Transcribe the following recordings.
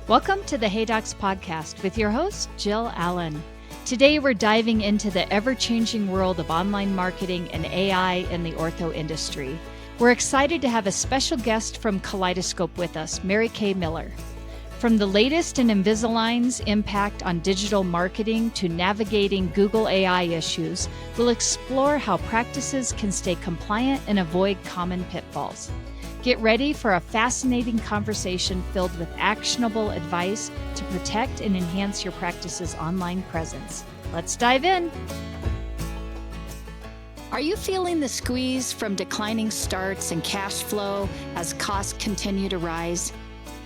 Welcome to the Hey Docs podcast with your host, Jill Allen. Today, we're diving into the ever-changing world of online marketing and AI in the ortho industry. We're excited to have a special guest from Kaleidoscope with us, Mary Kay Miller. From the latest in Invisalign's impact on digital marketing to navigating Google AI issues, we'll explore how practices can stay compliant and avoid common pitfalls. Get ready for a fascinating conversation filled with actionable advice to protect and enhance your practice's online presence. Let's dive in. Are you feeling the squeeze from declining starts and cash flow as costs continue to rise?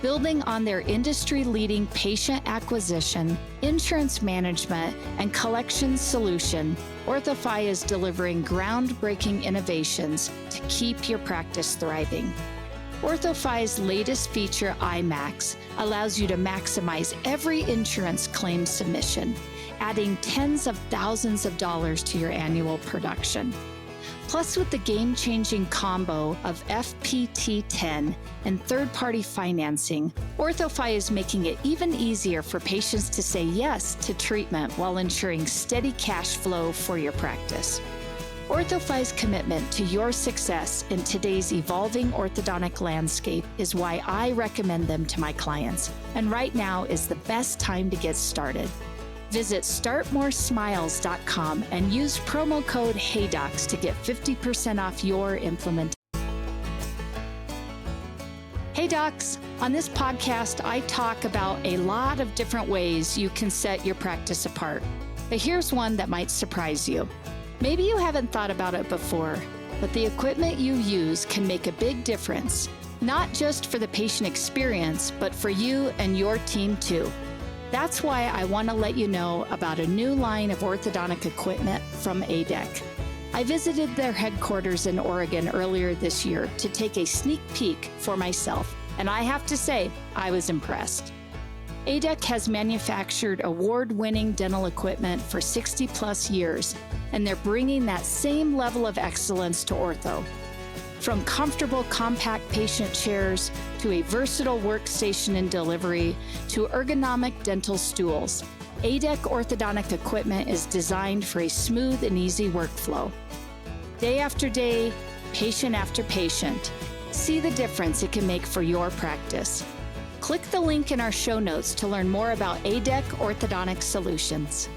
Building on their industry-leading patient acquisition, insurance management, and collections solution, OrthoFi is delivering groundbreaking innovations to keep your practice thriving. OrthoFi's latest feature, iMax, allows you to maximize every insurance claim submission, adding tens of thousands of dollars to your annual production. Plus, with the game-changing combo of FPT10 and third-party financing, OrthoFi is making it even easier for patients to say yes to treatment while ensuring steady cash flow for your practice. OrthoFi's commitment to your success in today's evolving orthodontic landscape is why I recommend them to my clients, and right now is the best time to get started. Visit startmoresmiles.com and use promo code HeyDocs to get 50% off your implementation. Hey Docs, on this podcast, I talk about a lot of different ways you can set your practice apart. But here's one that might surprise you. Maybe you haven't thought about it before, but the equipment you use can make a big difference, not just for the patient experience, but for you and your team too. That's why I want to let you know about a new line of orthodontic equipment from ADEC. I visited their headquarters in Oregon earlier this year to take a sneak peek for myself, and I have to say, I was impressed. ADEC has manufactured award-winning dental equipment for 60 plus years, and they're bringing that same level of excellence to ortho. From comfortable, compact patient chairs to a versatile workstation and delivery to ergonomic dental stools, ADEC orthodontic equipment is designed for a smooth and easy workflow. Day after day, patient after patient, see the difference it can make for your practice. Click the link in our show notes to learn more about ADEC Orthodontic Solutions.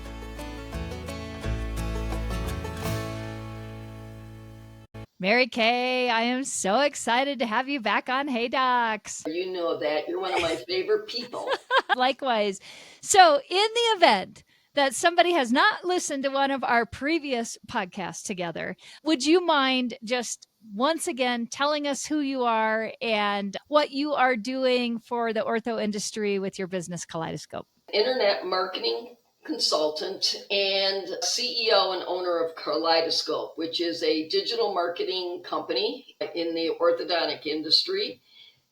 Mary Kay, I am so excited to have you back on Hey Docs. You know that. You're one of my favorite people. Likewise. So in the event that somebody has not listened to one of our previous podcasts together, would you mind just once again telling us who you are and what you are doing for the ortho industry with your business Kaleidoscope? Internet marketing consultant and CEO and owner of Kaleidoscope, which is a digital marketing company in the orthodontic industry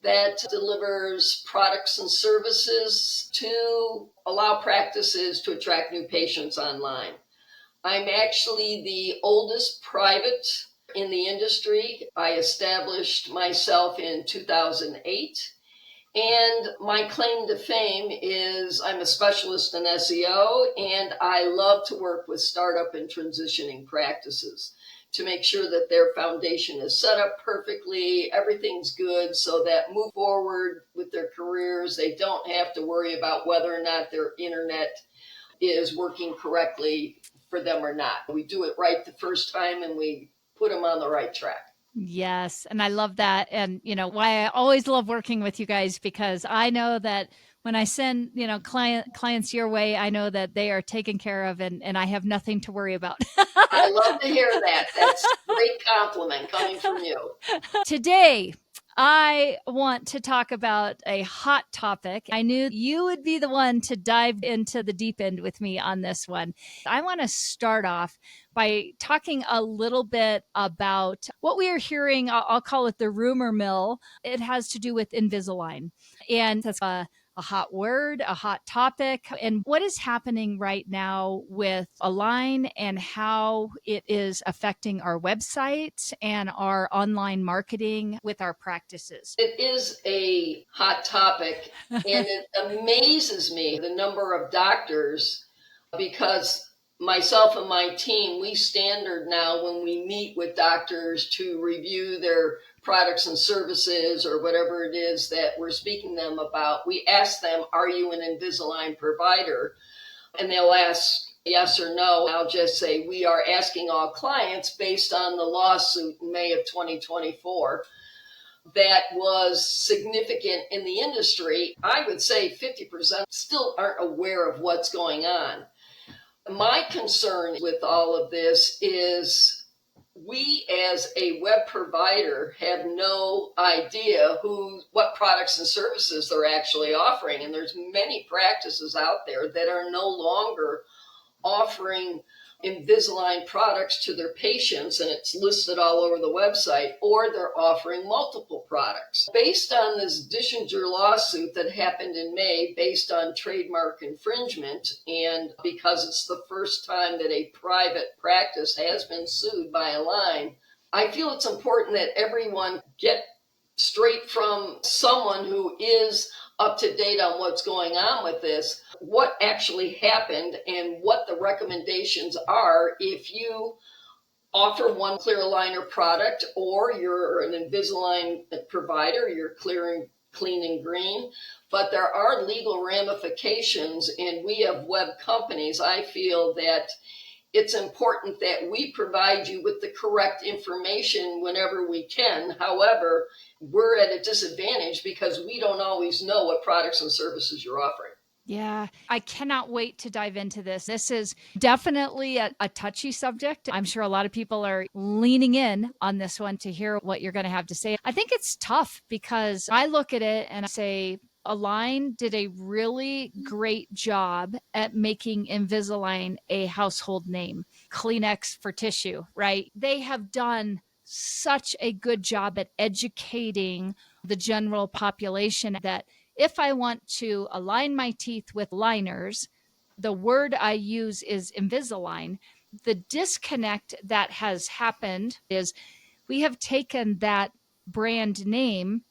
that delivers products and services to allow practices to attract new patients online. I'm actually the oldest private in the industry. I established myself in 2008. And my claim to fame is I'm a specialist in SEO, and I love to work with startup and transitioning practices to make sure that their foundation is set up perfectly, everything's good, so that move forward with their careers, they don't have to worry about whether or not their internet is working correctly for them or not. We do it right the first time, and we put them on the right track. Yes. And I love that. And, why I always love working with you guys, because I know that when I send, clients your way, I know that they are taken care of and I have nothing to worry about. I love to hear that. That's a great compliment coming from you. Today, I want to talk about a hot topic. I knew you would be the one to dive into the deep end with me on this one. I want to start off by talking a little bit about what we are hearing. I'll call it the rumor mill. It has to do with Invisalign. And that's a a hot word, a hot topic, and what is happening right now with Align and how it is affecting our websites and our online marketing with our practices. It is a hot topic, and it amazes me the number of doctors, because myself and my team, we standard now when we meet with doctors to review their products and services or whatever it is that we're speaking to them about. We ask them, are you an Invisalign provider? And they'll ask yes or no. I'll just say we are asking all clients based on the lawsuit in May of 2024 that was significant in the industry. I would say 50% still aren't aware of what's going on. My concern with all of this is we as a web provider have no idea what products and services they're actually offering. And there's many practices out there that are no longer offering Invisalign products to their patients, and it's listed all over the website, or they're offering multiple products. Based on this Dischinger lawsuit that happened in May, based on trademark infringement, and because it's the first time that a private practice has been sued by Align, I feel it's important that everyone get straight from someone who is up to date on what's going on with this, what actually happened and what the recommendations are if you offer one clear aligner product or you're an Invisalign provider, you're clean and green. But there are legal ramifications, and we have web companies. I feel that it's important that we provide you with the correct information whenever we can. However, we're at a disadvantage because we don't always know what products and services you're offering. Yeah, I cannot wait to dive into this. This is definitely a touchy subject. I'm sure a lot of people are leaning in on this one to hear what you're going to have to say. I think it's tough because I look at it and I say, Align did a really great job at making Invisalign a household name. Kleenex for tissue, right? They have done such a good job at educating the general population that if I want to align my teeth with liners, the word I use is Invisalign. The disconnect that has happened is we have taken that brand name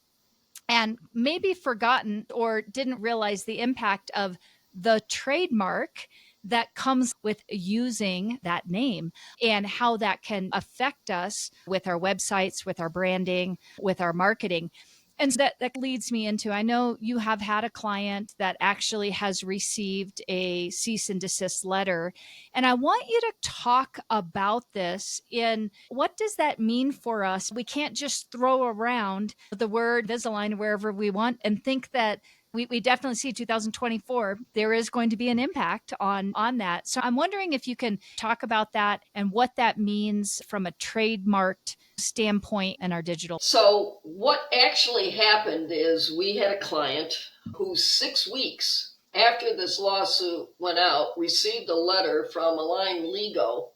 and maybe forgotten or didn't realize the impact of the trademark that comes with using that name and how that can affect us with our websites, with our branding, with our marketing. And so that leads me into, I know you have had a client that actually has received a cease and desist letter. And I want you to talk about this in what does that mean for us? We can't just throw around the word Invisalign wherever we want and think that we definitely see 2024, there is going to be an impact on that. So I'm wondering if you can talk about that and what that means from a trademarked standpoint in our digital. So what actually happened is we had a client who 6 weeks after this lawsuit went out, received a letter from Align Legal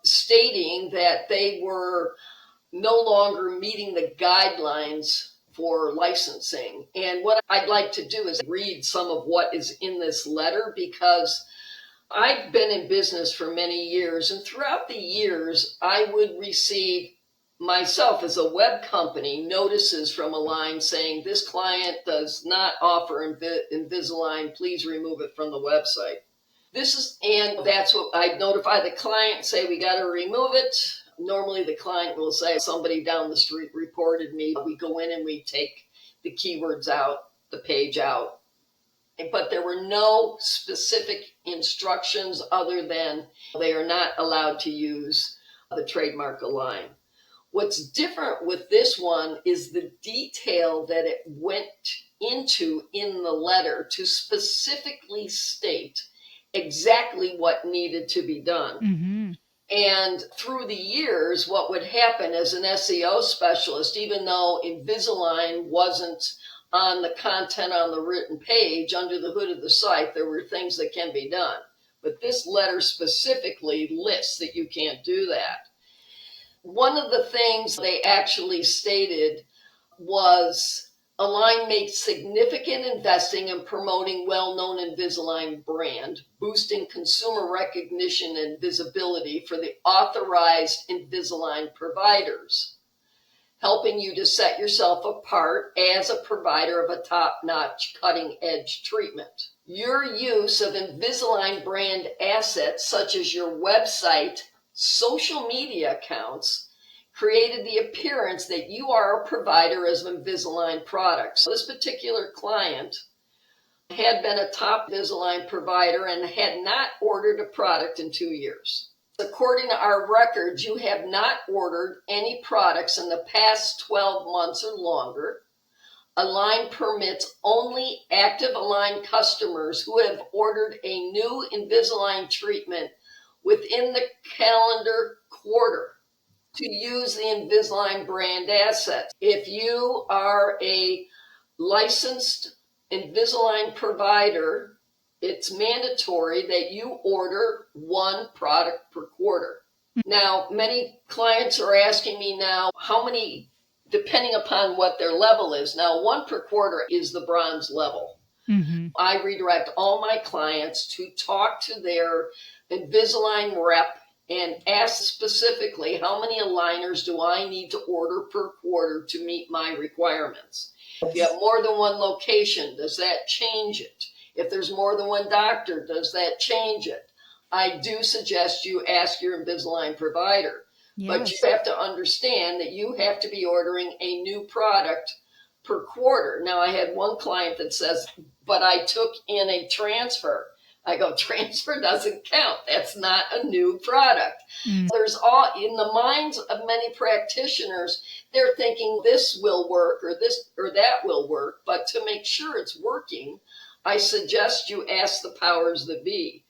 stating that they were no longer meeting the guidelines for licensing. And what I'd like to do is read some of what is in this letter, because I've been in business for many years, and throughout the years, I would receive myself as a web company notices from Align saying this client does not offer Invisalign, please remove it from the website. And that's what I notify the client, say we got to remove it. Normally the client will say somebody down the street reported me. We go in and we take the keywords out, the page out. But there were no specific instructions other than they are not allowed to use the trademark Align. What's different with this one is the detail that it went into in the letter to specifically state exactly what needed to be done. Mm-hmm. And through the years, what would happen as an SEO specialist, even though Invisalign wasn't on the content on the written page, under the hood of the site, there were things that can be done. But this letter specifically lists that you can't do that. One of the things they actually stated was Align makes significant investing in promoting well-known Invisalign brand, boosting consumer recognition and visibility for the authorized Invisalign providers, helping you to set yourself apart as a provider of a top-notch cutting-edge treatment. Your use of Invisalign brand assets such as your website, social media accounts, created the appearance that you are a provider of Invisalign products. So this particular client had been a top Invisalign provider and had not ordered a product in 2 years. According to our records, you have not ordered any products in the past 12 months or longer. Align permits only active Align customers who have ordered a new Invisalign treatment within the calendar quarter to use the Invisalign brand assets. If you are a licensed Invisalign provider, it's mandatory that you order one product per quarter. Now, many clients are asking me now, how many, depending upon what their level is. Now, one per quarter is the bronze level. Mm-hmm. I redirect all my clients to talk to their Invisalign rep and ask specifically, how many aligners do I need to order per quarter to meet my requirements? If you have more than one location, does that change it? If there's more than one doctor, does that change it? I do suggest you ask your Invisalign provider. Yes. But you have to understand that you have to be ordering a new product per quarter. Now, I had one client that says, but I took in a transfer. I go, transfer doesn't count. That's not a new product. There's all in the minds of many practitioners, they're thinking this will work or this or that will work. But to make sure it's working, I suggest you ask the powers that be,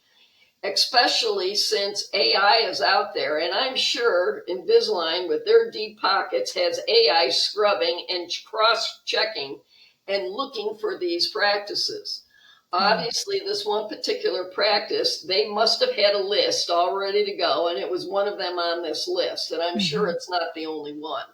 especially since AI is out there. And I'm sure Invisalign, with their deep pockets, has AI scrubbing and cross-checking and looking for these practices. Obviously, this one particular practice, they must have had a list all ready to go, and it was one of them on this list, and I'm sure it's not the only one.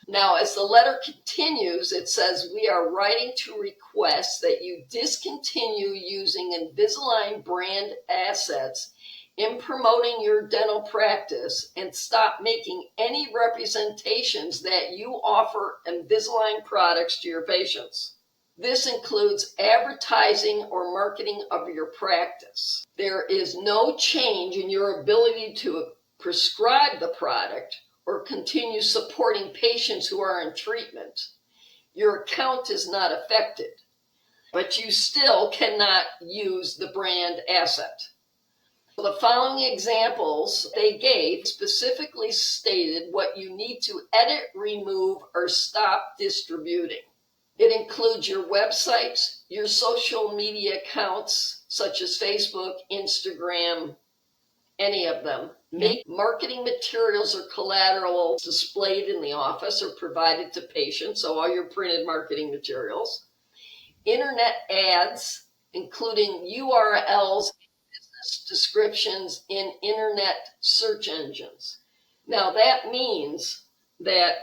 Now, as the letter continues, it says, we are writing to request that you discontinue using Invisalign brand assets in promoting your dental practice and stop making any representations that you offer Invisalign products to your patients. This includes advertising or marketing of your practice. There is no change in your ability to prescribe the product or continue supporting patients who are in treatment. Your account is not affected, but you still cannot use the brand asset. The following examples they gave specifically stated what you need to edit, remove, or stop distributing. It includes your websites, your social media accounts, such as Facebook, Instagram, any of them. Make marketing materials or collateral displayed in the office or provided to patients, so all your printed marketing materials. Internet ads, including URLs, business descriptions in internet search engines. Now that means that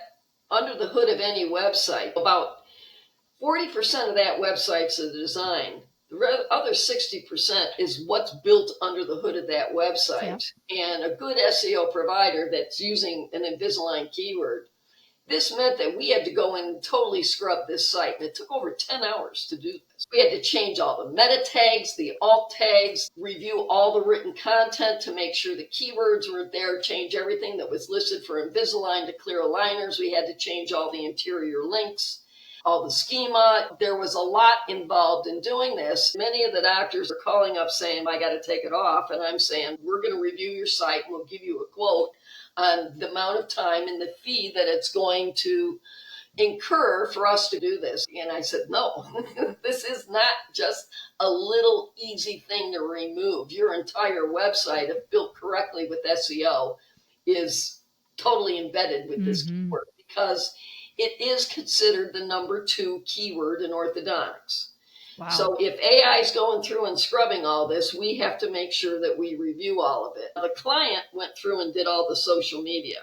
under the hood of any website, about 40% of that website's the design. The other 60% is what's built under the hood of that website. Yeah. And a good SEO provider that's using an Invisalign keyword, this meant that we had to go in and totally scrub this site. And it took over 10 hours to do this. We had to change all the meta tags, the alt tags, review all the written content to make sure the keywords were there, change everything that was listed for Invisalign to clear aligners. We had to change all the interior links, all the schema. There was a lot involved in doing this. Many of the doctors are calling up saying, I got to take it off. And I'm saying, we're going to review your site and we'll give you a quote on the amount of time and the fee that it's going to incur for us to do this. And I said, no, this is not just a little easy thing to remove. Your entire website, if built correctly with SEO, is totally embedded with this keyword, because it is considered the number 2 keyword in orthodontics. Wow. So if AI is going through and scrubbing all this, we have to make sure that we review all of it. The client went through and did all the social media.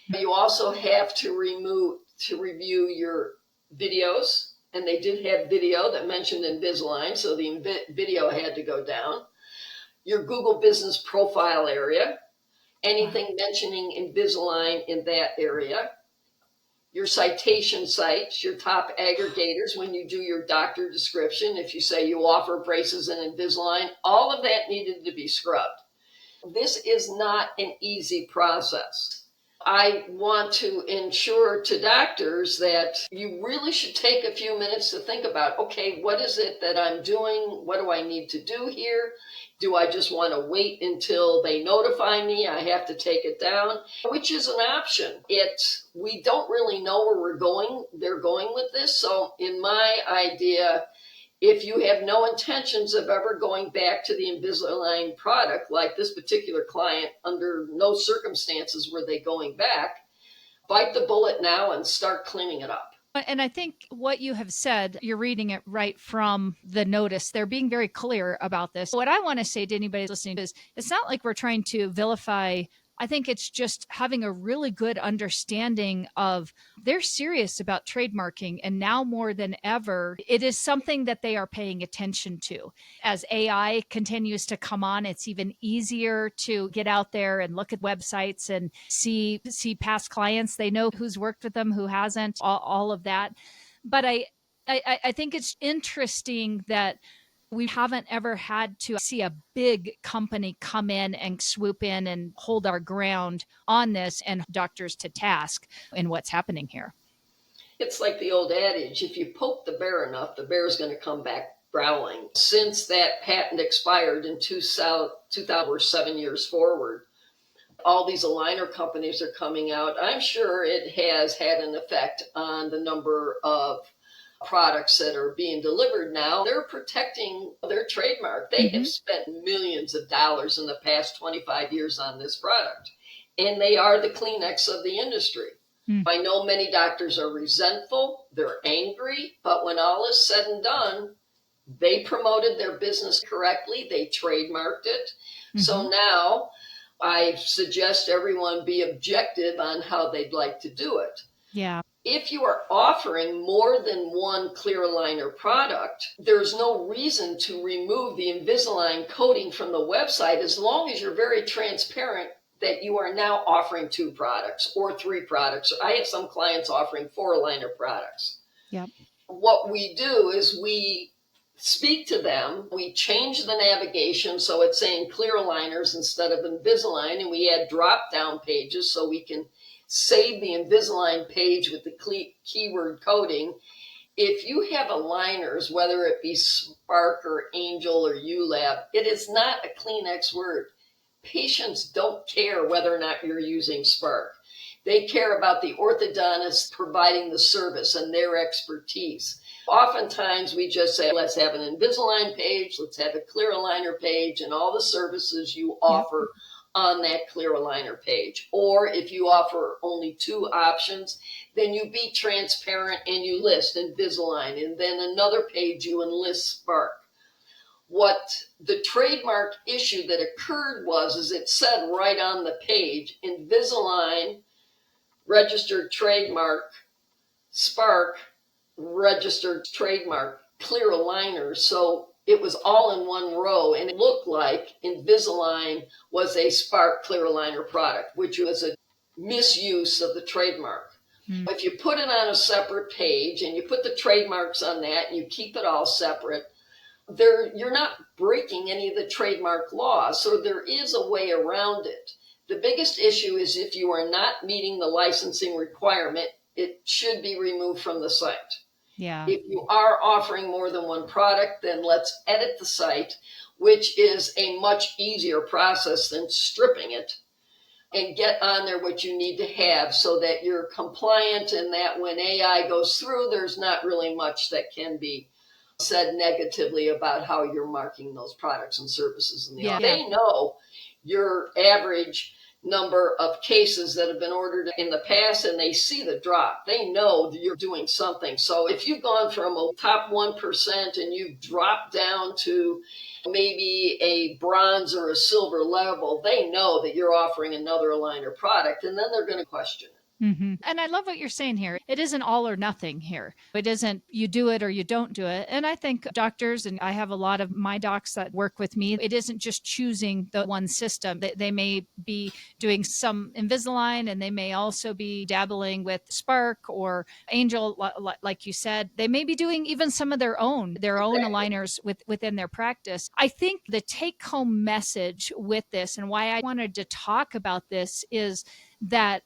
You also have to review your videos, and they did have video that mentioned Invisalign, so the video had to go down. Your Google business profile area, anything mentioning Invisalign in that area. Your citation sites, your top aggregators, when you do your doctor description, if you say you offer braces and Invisalign, all of that needed to be scrubbed. This is not an easy process. I want to ensure to doctors that you really should take a few minutes to think about, okay, what is it that I'm doing? What do I need to do here? Do I just want to wait until they notify me I have to take it down? Which is an option. We don't really know where they're going with this. So in my idea, if you have no intentions of ever going back to the Invisalign product, like this particular client, under no circumstances were they going back, bite the bullet now and start cleaning it up. And I think what you have said, you're reading it right from the notice. They're being very clear about this. What I want to say to anybody listening is it's not like we're trying to vilify. I think it's just having a really good understanding of they're serious about trademarking. And now more than ever, it is something that they are paying attention to. As AI continues to come on, it's even easier to get out there and look at websites and see past clients. They know who's worked with them, who hasn't, all of that. But I think it's interesting that we haven't ever had to see a big company come in and swoop in and hold our ground on this and doctors to task in what's happening here. It's like the old adage, if you poke the bear enough, the bear's going to come back growling. Since that patent expired in 2007 years forward, all these aligner companies are coming out. I'm sure it has had an effect on the number of products that are being delivered now. They're protecting their trademark. They have spent millions of dollars in the past 25 years on this product, and they are the Kleenex of the industry. I know many doctors are resentful, they're angry, but when all is said and done, they promoted their business correctly, they trademarked it. So now I suggest everyone be objective on how they'd like to do it. Yeah. If you are offering more than one clear aligner product, there's no reason to remove the Invisalign coding from the website as long as you're very transparent that you are now offering 2 products or 3 products. I have some clients offering 4 aligner products. Yep. What we do is we speak to them, we change the navigation so it's saying clear aligners instead of Invisalign, and we add drop-down pages so we can save the Invisalign page with the keyword coding. If you have aligners, whether it be Spark or Angel or ULab, it is not a Kleenex word. Patients don't care whether or not you're using Spark. They care about the orthodontist providing the service and their expertise. Oftentimes we just say, let's have an Invisalign page, let's have a clear aligner page, and all the services you offer on that clear aligner page. Or if you offer only 2 options, then you be transparent and you list Invisalign, and then another page you enlist Spark. What the trademark issue that occurred is it said right on the page, Invisalign, registered trademark, Spark, registered trademark, clear aligners. So it was all in one row, and it looked like Invisalign was a Spark clear aligner product, which was a misuse of the trademark. If you put it on a separate page and you put the trademarks on that and you keep it all separate, you're not breaking any of the trademark laws. So there is a way around it. The biggest issue is if you are not meeting the licensing requirement, it should be removed from the site. Yeah. If you are offering more than one product, then let's edit the site, which is a much easier process than stripping it, and get on there what you need to have so that you're compliant and that when AI goes through, there's not really much that can be said negatively about how you're marking those products and services in the office. They know your average number of cases that have been ordered in the past, and they see the drop. They know that you're doing something. So if you've gone from a top 1% and you've dropped down to maybe a bronze or a silver level, they know that you're offering another aligner product, and then they're going to question it. And I love what you're saying here. It isn't all or nothing here. It isn't you do it or you don't do it. And I think doctors, and I have a lot of my docs that work with me, it isn't just choosing the one system. They may be doing some Invisalign, and they may also be dabbling with Spark or Angel, like you said. They may be doing even some of their own aligners within their practice. I think the take-home message with this, and why I wanted to talk about this, is that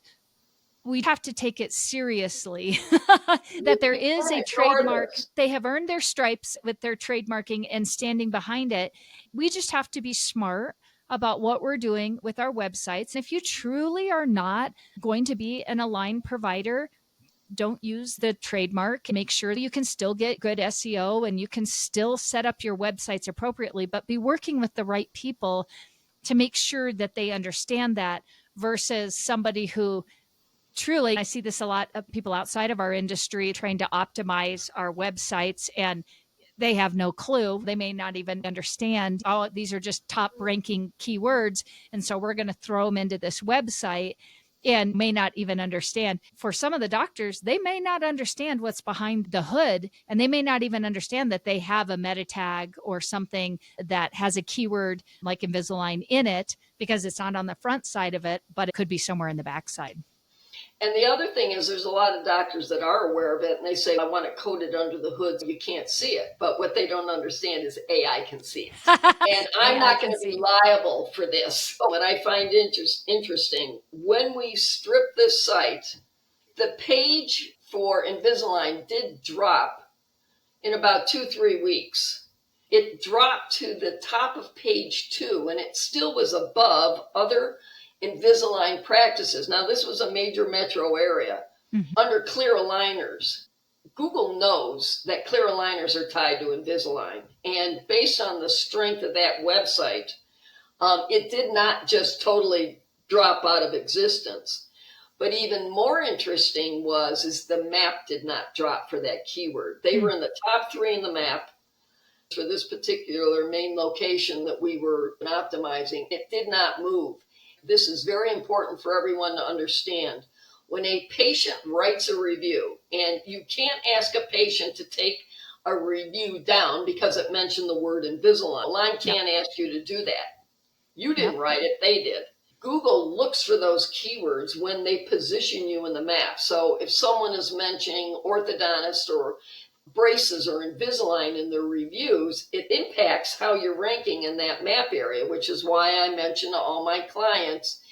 we have to take it seriously that there is a trademark. They have earned their stripes with their trademarking and standing behind it. We just have to be smart about what we're doing with our websites. And if you truly are not going to be an aligned provider, don't use the trademark. Make sure that you can still get good SEO and you can still set up your websites appropriately, but be working with the right people to make sure that they understand that, versus somebody who truly, I see this a lot of people outside of our industry trying to optimize our websites, and they have no clue. They may not even understand, oh, these are just top ranking keywords. And so we're going to throw them into this website, and may not even understand. For some of the doctors, they may not understand what's behind the hood, and they may not even understand that they have a meta tag or something that has a keyword like Invisalign in it, because it's not on the front side of it, but it could be somewhere in the back side. And the other thing is, there's a lot of doctors that are aware of it, and they say, I want to code it under the hood so you can't see it. But what they don't understand is AI can see it. And I'm not going to be liable for this. What I find interesting, when we strip this site, the page for Invisalign did drop in about 2-3 weeks. It dropped to the top of page 2, and it still was above other Invisalign practices. Now, this was a major metro area under clear aligners. Google knows that clear aligners are tied to Invisalign. And based on the strength of that website, it did not just totally drop out of existence. But even more interesting is the map did not drop for that keyword. They were in the top 3 in the map for this particular main location that we were optimizing. It did not move. This is very important for everyone to understand. When a patient writes a review, and you can't ask a patient to take a review down because it mentioned the word Invisalign. Line can't ask you to do that. You didn't write it, they did. Google looks for those keywords when they position you in the map. So if someone is mentioning orthodontist or braces or Invisalign in their reviews, it impacts how you're ranking in that map area, which is why I mention to all my clients.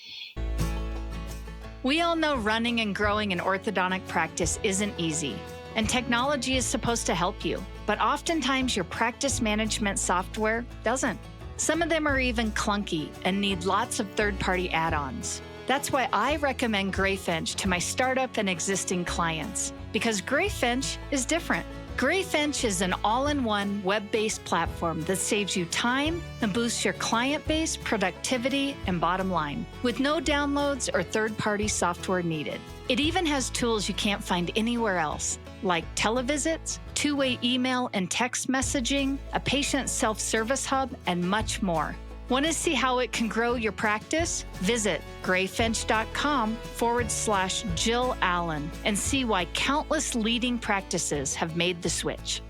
We all know running and growing an orthodontic practice isn't easy, and technology is supposed to help you, but oftentimes your practice management software doesn't. Some of them are even clunky and need lots of third-party add-ons. That's why I recommend Greyfinch to my startup and existing clients, because Greyfinch is different. Greyfinch is an all-in-one web-based platform that saves you time and boosts your client base, productivity, and bottom line, with no downloads or third-party software needed. It even has tools you can't find anywhere else, like televisits, two-way email and text messaging, a patient self-service hub, and much more. Want to see how it can grow your practice? Visit greyfinch.com/Jill Allen and see why countless leading practices have made the switch.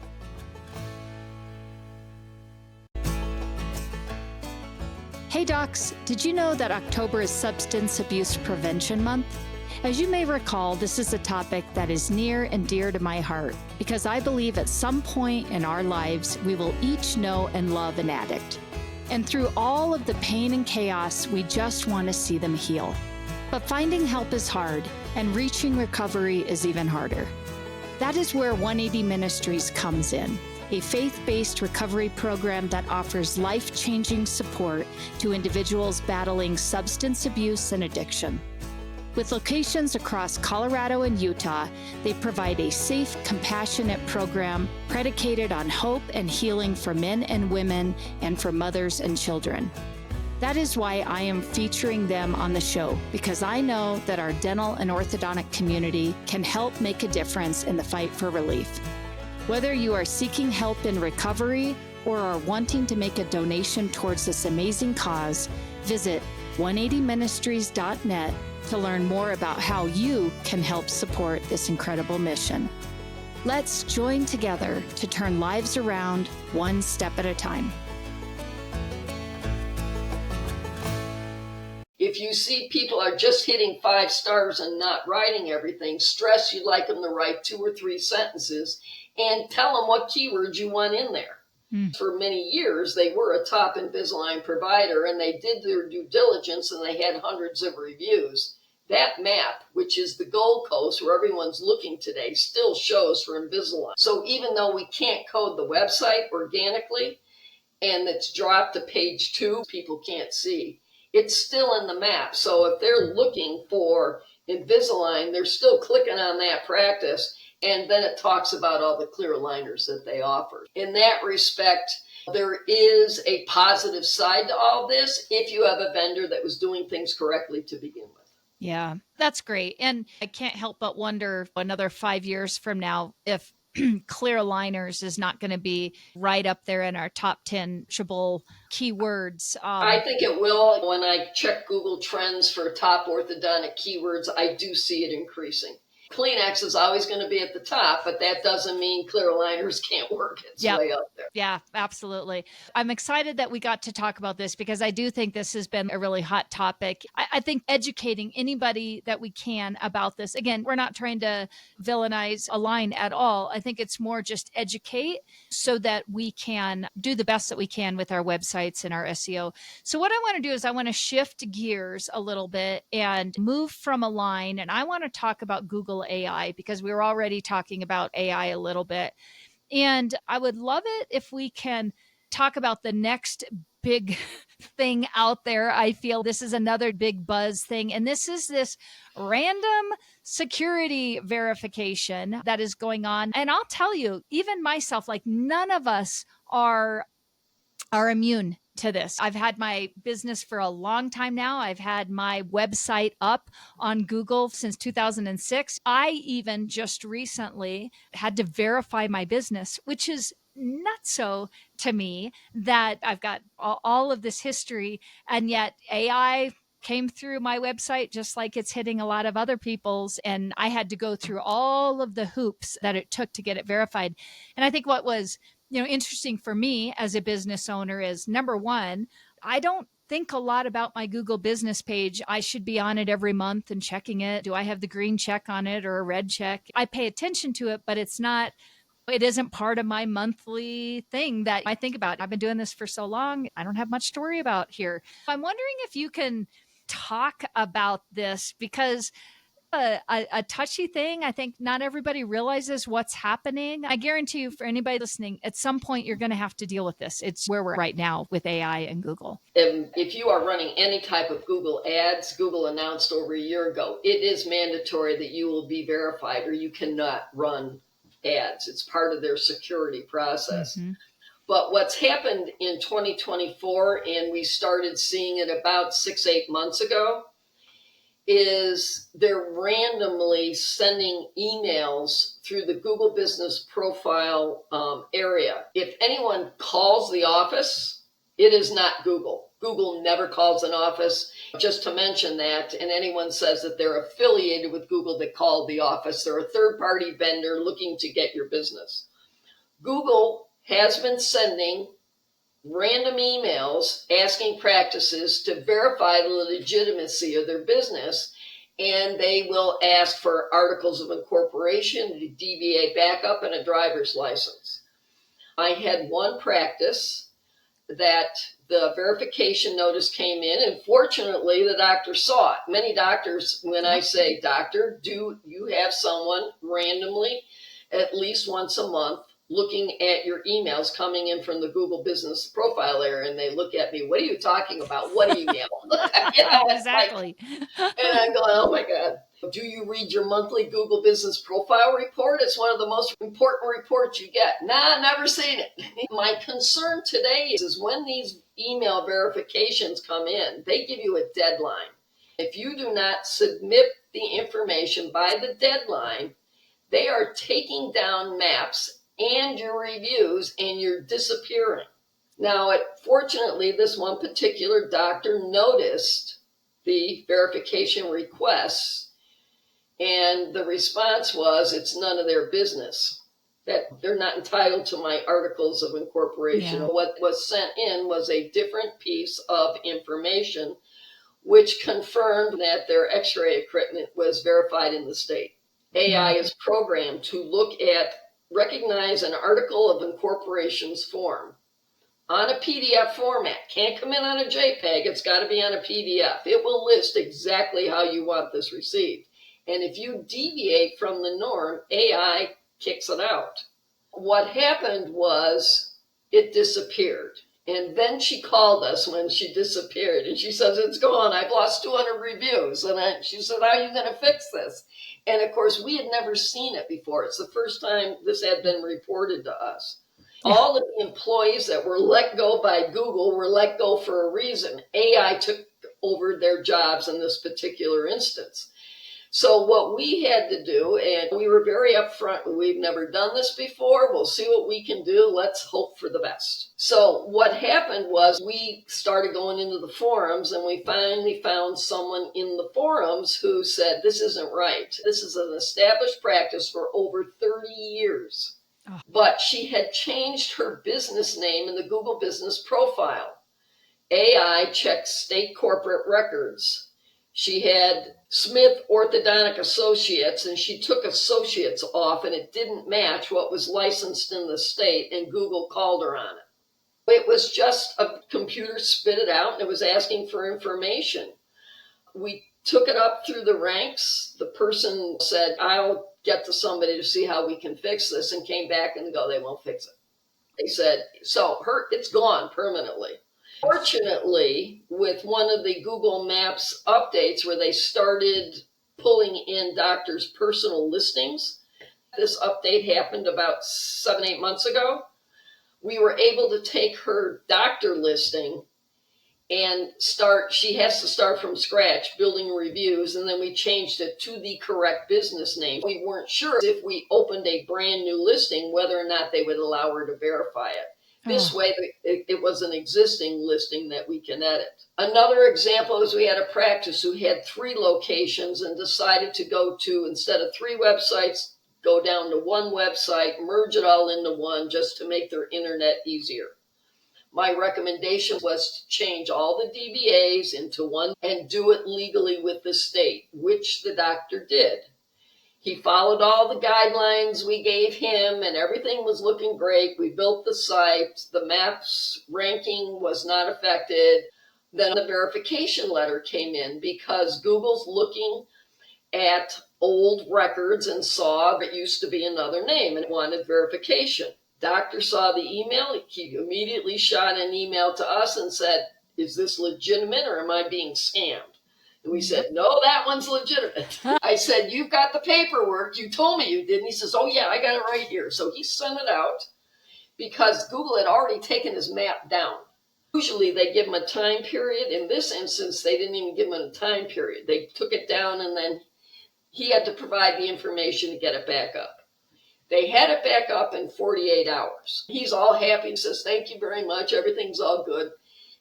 Hey docs, did you know that October is Substance Abuse Prevention Month? As you may recall, this is a topic that is near and dear to my heart because I believe at some point in our lives we will each know and love an addict. And through all of the pain and chaos, we just want to see them heal. But finding help is hard, and reaching recovery is even harder. That is where 180 Ministries comes in, a faith-based recovery program that offers life-changing support to individuals battling substance abuse and addiction. With locations across Colorado and Utah, they provide a safe, compassionate program predicated on hope and healing for men and women and for mothers and children. That is why I am featuring them on the show, because I know that our dental and orthodontic community can help make a difference in the fight for relief. Whether you are seeking help in recovery or are wanting to make a donation towards this amazing cause, visit 180ministries.net to learn more about how you can help support this incredible mission. Let's join together to turn lives around one step at a time. If you see people are just hitting 5 stars and not writing everything, stress you'd like them to write 2 or 3 sentences and tell them what keywords you want in there. For many years, they were a top Invisalign provider and they did their due diligence and they had hundreds of reviews. That map, which is the Gold Coast where everyone's looking today, still shows for Invisalign. So even though we can't code the website organically and it's dropped to page 2, people can't see, it's still in the map. So if they're looking for Invisalign, they're still clicking on that practice. And then it talks about all the clear aligners that they offer. In that respect, there is a positive side to all this if you have a vendor that was doing things correctly to begin with. Yeah, that's great. And I can't help but wonder another 5 years from now if clear aligners is not going to be right up there in our top 10 triple keywords. I think it will. When I check Google Trends for top orthodontic keywords, I do see it increasing. Kleenex is always going to be at the top, but that doesn't mean clear aligners can't work its way up there. Yeah, absolutely. I'm excited that we got to talk about this because I do think this has been a really hot topic. I think educating anybody that we can about this. Again, we're not trying to villainize Align at all. I think it's more just educate so that we can do the best that we can with our websites and our SEO. So what I want to do is I want to shift gears a little bit and move from Align, and I want to talk about Google AI because we were already talking about AI a little bit. And I would love it if we can talk about the next big thing out there. I feel this is another big buzz thing. And this is this random security verification that is going on. And I'll tell you, even myself, like none of us are immune to this. I've had my business for a long time now. I've had my website up on Google since 2006. I even just recently had to verify my business, which is nutso to me that I've got all of this history and yet AI came through my website just like it's hitting a lot of other people's. And I had to go through all of the hoops that it took to get it verified. And I think what was interesting for me as a business owner is number one, I don't think a lot about my Google business page. I should be on it every month and checking it. Do I have the green check on it or a red check? I pay attention to it, but it isn't part of my monthly thing that I think about. I've been doing this for so long. I don't have much to worry about here. I'm wondering if you can talk about this because a touchy thing. I think not everybody realizes what's happening. I guarantee you for anybody listening, at some point you're going to have to deal with this. It's where we're right now with AI and Google. If you are running any type of Google ads, Google announced over a year ago, it is mandatory that you will be verified or you cannot run ads. It's part of their security process. Mm-hmm. But what's happened in 2024, and we started seeing it about 6-8 months ago, is they're randomly sending emails through the Google business profile area. If anyone calls the office, it is not Google. Google never calls an office. Just to mention that, and anyone says that they're affiliated with Google that called the office, they're a third-party vendor looking to get your business. Google has been sending random emails asking practices to verify the legitimacy of their business, and they will ask for articles of incorporation, a DBA backup, and a driver's license. I had one practice that the verification notice came in, and fortunately the doctor saw it. Many doctors, when I say, doctor, do you have someone randomly at least once a month looking at your emails coming in from the Google business profile area, and they look at me, what are you talking about? What email? Exactly. And I'm going, oh my God. Do you read your monthly Google business profile report? It's one of the most important reports you get. Nah, never seen it. My concern today is when these email verifications come in, they give you a deadline. If you do not submit the information by the deadline, they are taking down maps and your reviews, and you're disappearing. Now, fortunately, this one particular doctor noticed the verification requests, and the response was, it's none of their business, that they're not entitled to my articles of incorporation. Yeah. What was sent in was a different piece of information, which confirmed that their x-ray equipment was verified in the state. AI is programmed to look at, recognize an article of incorporation's form on a PDF format. Can't come in on a JPEG. It's got to be on a PDF. It will list exactly how you want this received. And if you deviate from the norm, AI kicks it out. What happened was it disappeared. And then she called us when she disappeared. And she says, it's gone. I've lost 200 reviews. And she said, how are you going to fix this? And of course, we had never seen it before. It's the first time this had been reported to us. All of the employees that were let go by Google were let go for a reason. AI took over their jobs in this particular instance. So what we had to do, and we were very upfront, we've never done this before, we'll see what we can do, let's hope for the best. So what happened was we started going into the forums, and we finally found someone in the forums who said, this isn't right. This is an established practice for over 30 years. Oh. But she had changed her business name in the Google business profile. AI checked state corporate records. She had Smith Orthodontic Associates, and she took associates off, and it didn't match what was licensed in the state, and Google called her on it. It was just a computer spit it out, and it was asking for information. We took it up through the ranks. The person said, I'll get to somebody to see how we can fix this, and came back and go, they won't fix it. They said, so it's gone permanently. Fortunately, with one of the Google Maps updates where they started pulling in doctors' personal listings, this update happened about 7-8 months ago, we were able to take her doctor listing and she has to start from scratch building reviews, and then we changed it to the correct business name. We weren't sure if we opened a brand new listing whether or not they would allow her to verify it. This way, it was an existing listing that we can edit. Another example is we had a practice who had 3 locations and decided to go to, instead of 3 websites, go down to 1 website, merge it all into one just to make their internet easier. My recommendation was to change all the DBAs into one and do it legally with the state, which the doctor did. He followed all the guidelines we gave him, and everything was looking great. We built the site. The maps ranking was not affected. Then the verification letter came in because Google's looking at old records and saw it used to be another name and wanted verification. Doctor saw the email. He immediately shot an email to us and said, is this legitimate or am I being scammed? And we said, no, that one's legitimate. I said, you've got the paperwork. You told me you did. And he says, oh, yeah, I got it right here. So he sent it out because Google had already taken his map down. Usually they give him a time period. In this instance, they didn't even give him a time period. They took it down, and then he had to provide the information to get it back up. They had it back up in 48 hours. He's all happy and says, thank you very much. Everything's all good.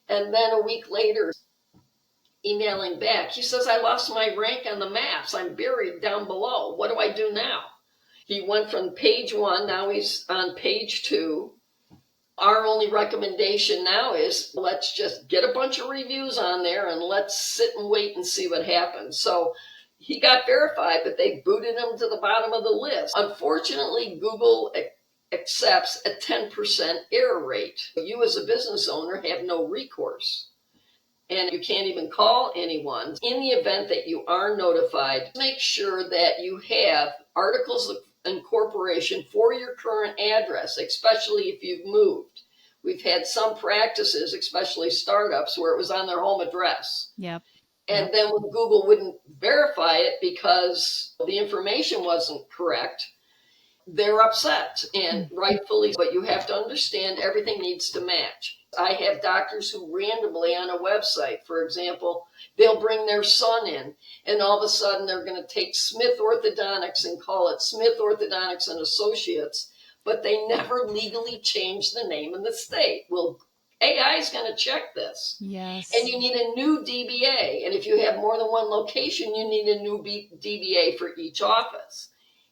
And then a week later, emailing back, he says, I lost my rank on the maps. I'm buried down below. What do I do now? He went from page 1, now he's on page 2. Our only recommendation now is let's just get a bunch of reviews on there and let's sit and wait and see what happens. So he got verified, but they booted him to the bottom of the list. Unfortunately, Google accepts a 10% error rate. You as a business owner have no recourse. And you can't even call anyone. In the event that you are notified, make sure that you have articles of incorporation for your current address, especially if you've moved. We've had some practices, especially startups, where it was on their home address. Yep. And then when Google wouldn't verify it because the information wasn't correct, they're upset, and rightfully, but you have to understand everything needs to match. I have doctors who randomly on a website, for example, they'll bring their son in, and all of a sudden they're going to take Smith Orthodontics and call it Smith Orthodontics and Associates, but they never legally changed the name in the state. Well, AI is going to check this. Yes. And you need a new DBA. And if you have more than one location, you need a new DBA for each office.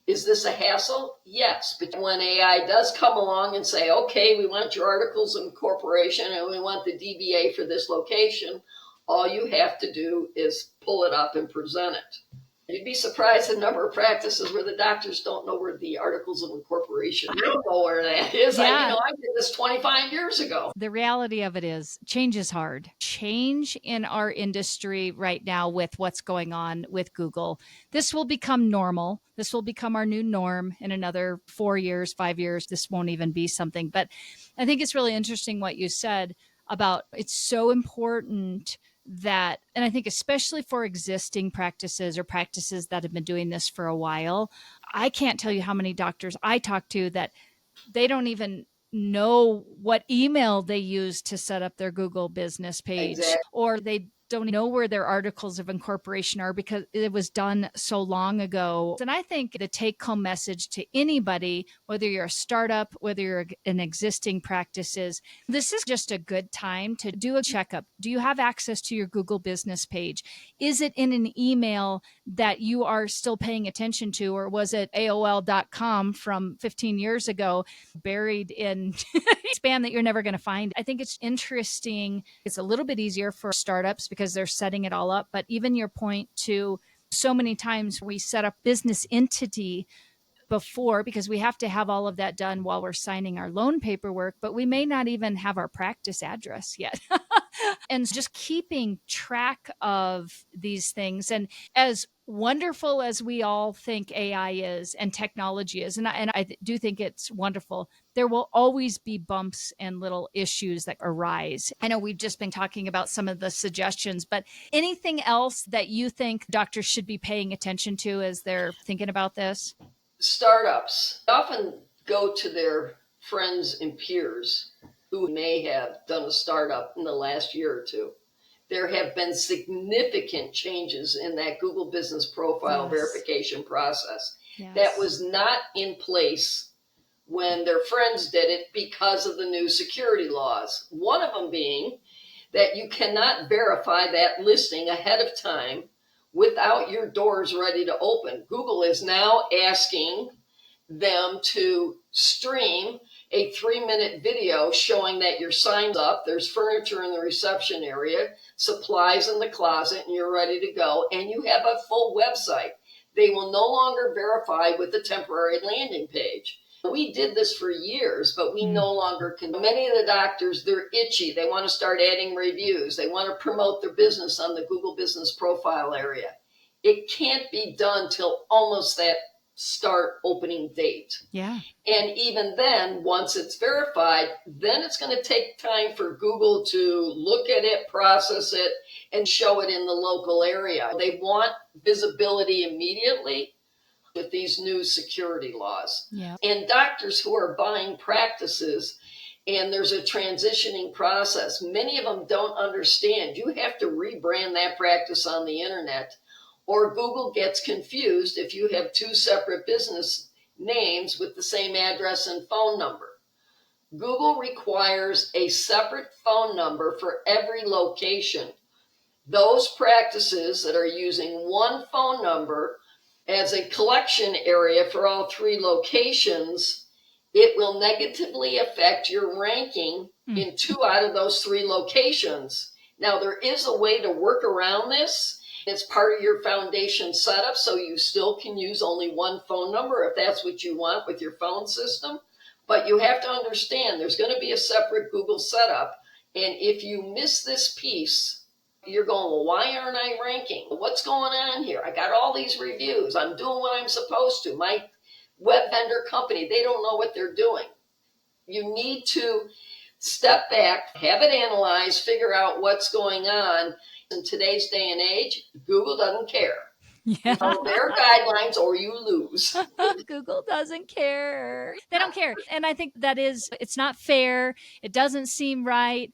Is this a hassle? Yes. But when AI does come along and say, okay, we want your articles of incorporation and we want the DBA for this location, all you have to do is pull it up and present it. You'd be surprised the number of practices where the doctors don't know where the articles of incorporation, they don't know where that is. Yeah. I did this 25 years ago. The reality of it is change is hard. Change in our industry right now with what's going on with Google. This will become normal. This will become our new norm in another 4 years, 5 years. This won't even be something. But I think it's really interesting what you said about it's so important that, and I think especially for existing practices or practices that have been doing this for a while, I can't tell you how many doctors I talk to that they don't even know what email they use to set up their Google business page, Exactly. or they don't know where their articles of incorporation are because it was done so long ago. And I think the take-home message to anybody, whether you're a startup, whether you're an existing practice, is this is just a good time to do a checkup. Do you have access to your Google business page? Is it in an email that you are still paying attention to, or was it AOL.com from 15 years ago buried in spam that you're never going to find? I think it's interesting. It's a little bit easier for startups because they're setting it all up. But even your point to so many times we set up business entity before because we have to have all of that done while we're signing our loan paperwork, but we may not even have our practice address yet. And just keeping track of these things. And as wonderful as we all think AI is and technology is, and I do think it's wonderful, there will always be bumps and little issues that arise. I know we've just been talking about some of the suggestions, but anything else that you think doctors should be paying attention to as they're thinking about this? Startups often go to their friends and peers who may have done a startup in the last year or two. There have been significant changes in that Google business profile verification process that was not in place when their friends did it because of the new security laws. One of them being that you cannot verify that listing ahead of time without your doors ready to open. Google is now asking them to stream a 3-minute video showing that your sign's up, there's furniture in the reception area, supplies in the closet, and you're ready to go, and you have a full website. They will no longer verify with a temporary landing page. We did this for years, but we no longer can. Many of the doctors, they're itchy. They want to start adding reviews. They want to promote their business on the Google business profile area. It can't be done till almost that start opening date. Yeah. And even then, once it's verified, then it's going to take time for Google to look at it, process it, and show it in the local area. They want visibility immediately with these new security laws. Yeah. And doctors who are buying practices, and there's a transitioning process, many of them don't understand. You have to rebrand that practice on the internet, or Google gets confused if you have two separate business names with the same address and phone number. Google requires a separate phone number for every location. Those practices that are using one phone number as a collection area for all 3 locations, it will negatively affect your ranking in 2 out of those 3 locations. Now, there is a way to work around this. It's part of your foundation setup, so you still can use only one phone number if that's what you want with your phone system. But you have to understand there's going to be a separate Google setup. And if you miss this piece, you're going, well, why aren't I ranking? What's going on here? I got all these reviews. I'm doing what I'm supposed to. My web vendor company, they don't know what they're doing. You need to step back, have it analyzed, figure out what's going on. In today's day and age, Google doesn't care. Yeah. Follow their guidelines or you lose. Google doesn't care. They don't care. And I think it's not fair. It doesn't seem right.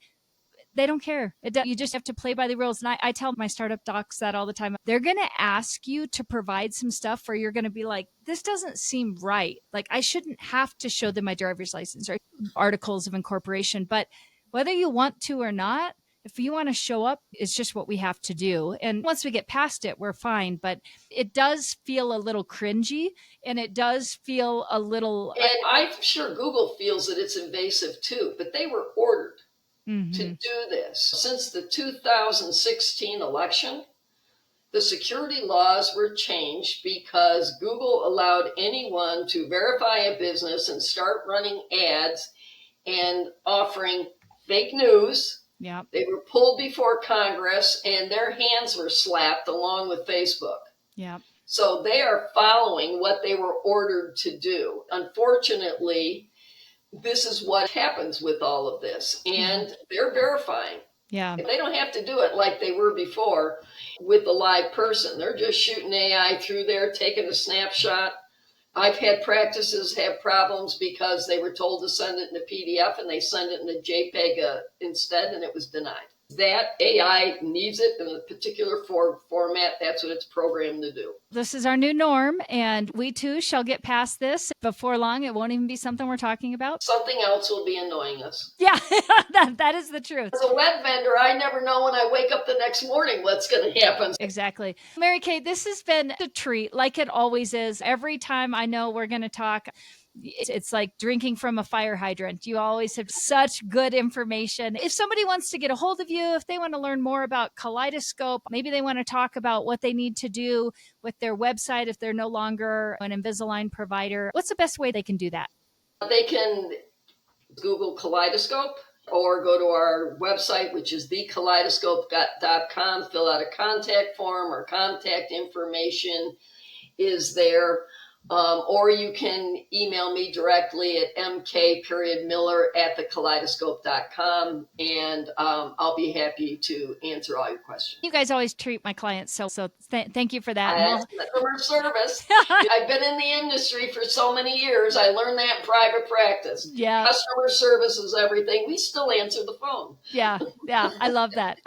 They don't care. You just have to play by the rules. And I tell my startup docs that all the time. They're going to ask you to provide some stuff where you're going to be like, this doesn't seem right. Like I shouldn't have to show them my driver's license or articles of incorporation, but whether you want to or not. If you want to show up, it's just what we have to do. And once we get past it, we're fine. But it does feel a little cringy, and it does feel a little. And I'm sure Google feels that it's invasive too, but they were ordered to do this. Since the 2016 election, the security laws were changed because Google allowed anyone to verify a business and start running ads and offering fake news. Yeah. They were pulled before Congress and their hands were slapped along with Facebook. Yeah. So they are following what they were ordered to do. Unfortunately, this is what happens with all of this. And they're verifying. Yeah. They don't have to do it like they were before with the live person. They're just shooting AI through there, taking a snapshot. I've had practices have problems because they were told to send it in a PDF and they send it in a JPEG instead, and it was denied. That AI needs it in a particular format. That's what it's programmed to do. This is our new norm, and we too shall get past this. Before long, it won't even be something we're talking about. Something else will be annoying us. Yeah, that is the truth. As a web vendor, I never know when I wake up the next morning what's going to happen. Exactly. Mary Kay, this has been a treat, like it always is. Every time I know we're going to talk, it's like drinking from a fire hydrant. You always have such good information. If somebody wants to get a hold of you, if they want to learn more about Kaleidoscope, maybe they want to talk about what they need to do with their website if they're no longer an Invisalign provider, what's the best way they can do that? They can Google Kaleidoscope or go to our website, which is thekaleidoscope.com, fill out a contact form. Our contact information is there. Or you can email me directly at mk.miller@thekaleidoscope.com, and I'll be happy to answer all your questions. You guys always treat my clients so thank you for that. Customer service. I've been in the industry for so many years. I learned that in private practice. Yeah. Customer service is everything. We still answer the phone. Yeah. I love that.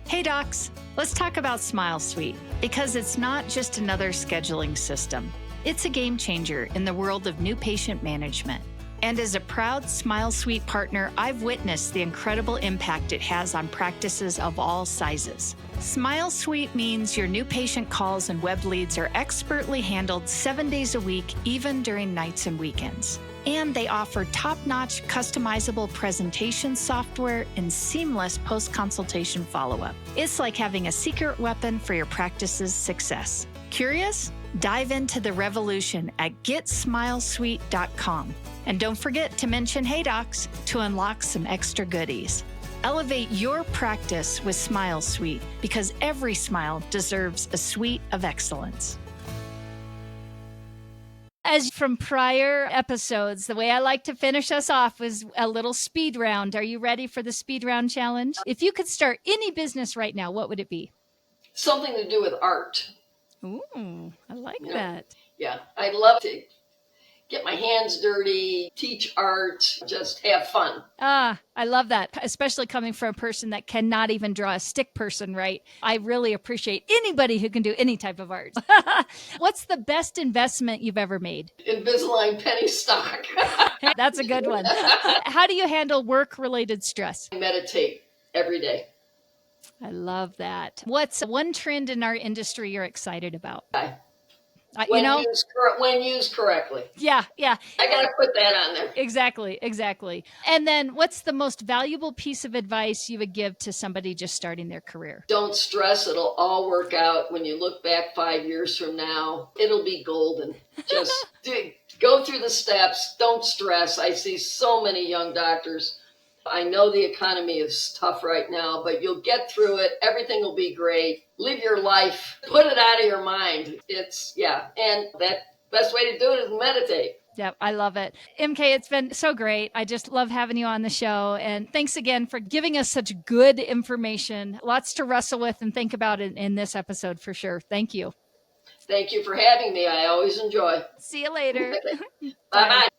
Hey docs, let's talk about Smile Suite, because it's not just another scheduling system. It's a game changer in the world of new patient management. And as a proud Smile Suite partner, I've witnessed the incredible impact it has on practices of all sizes. Smile Suite means your new patient calls and web leads are expertly handled 7 days a week, even during nights and weekends. And they offer top-notch customizable presentation software and seamless post-consultation follow-up. It's like having a secret weapon for your practice's success. Curious? Dive into the revolution at getsmilesuite.com. And don't forget to mention Hey Docs to unlock some extra goodies. Elevate your practice with Smile Suite, because every smile deserves a suite of excellence. As from prior episodes, the way I like to finish us off was a little speed round. Are you ready for the speed round challenge? If you could start any business right now, what would it be? Something to do with art. Ooh, I like that. Yeah, I'd love to get my hands dirty, teach art, just have fun. I love that, especially coming from a person that cannot even draw a stick person right. I really appreciate anybody who can do any type of art. What's the best investment you've ever made? Invisalign penny stock. That's a good one. How do you handle work-related stress? I meditate every day. I love that. What's one trend in our industry you're excited about? When used correctly. Yeah. I got to put that on there. Exactly. And then what's the most valuable piece of advice you would give to somebody just starting their career? Don't stress. It'll all work out. When you look back 5 years from now, it'll be golden. Just go through the steps. Don't stress. I see so many young doctors. I know the economy is tough right now, but you'll get through it. Everything will be great. Live your life. Put it out of your mind. And that best way to do it is meditate. Yep, I love it. MK, it's been so great. I just love having you on the show. And thanks again for giving us such good information. Lots to wrestle with and think about in this episode for sure. Thank you. Thank you for having me. I always enjoy. See you later. Bye-bye.